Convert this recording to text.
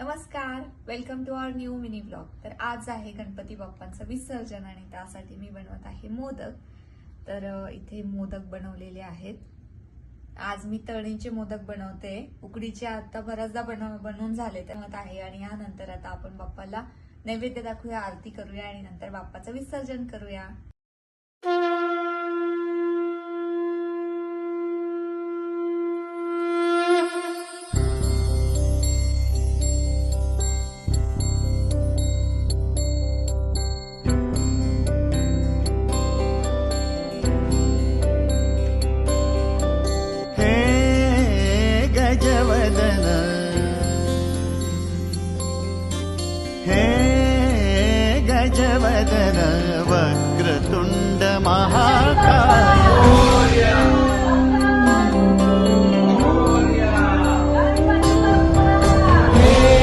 नमस्कार, welcome to our new mini blog. तर आज आहे गणपती बाप्पांचं विसर्जन आणि त्यासाठी मी बनवत आहे मोदक. तर इथे मोदक बनवलेले आहेत. आज मी तळणीचे मोदक बनवते. उकडीचे आता बऱ्याचदा बनवून झाले तर आहे. आणि यानंतर आता आपण बाप्पाला नैवेद्य दाखवूया, आरती करूया आणि नंतर बाप्पाचं विसर्जन करूया. गजवदन हे गजवदन वक्रतुंड महाकाय